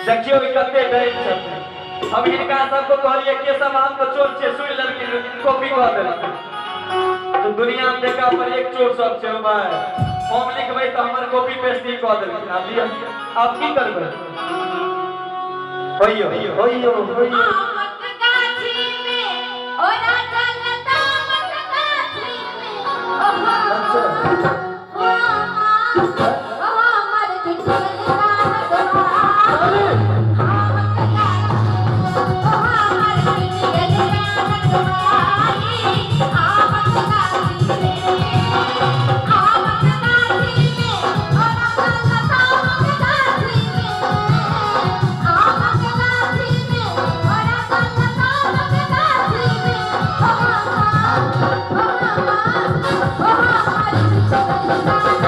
देखियो कते डर छथिन। हम इनका सबको कहलिए के सब हमको चोर छे सुन लेलखिन कॉपी कह देलखिन। तो दुनिया में देखा पर एक चोर सब छे भाई। हम लिखबै तो हमर कॉपी पेस्ट ही कह देलखिन। अब लिया आप की करबै? होइयो होइयो होइयो आमक गाछी में ओ राजा लता आमक गाछी में ओहो अच्छा ओहो मर बिछड़ गाना गवाई आमक गाछी ओहो मर बिछड़ गाना गवाई आमक गाछी में ओ राजा लता आमक गाछी में आमक गाछी में ओ राजा लता आमक गाछी में ओहो मर बिछड़ गाना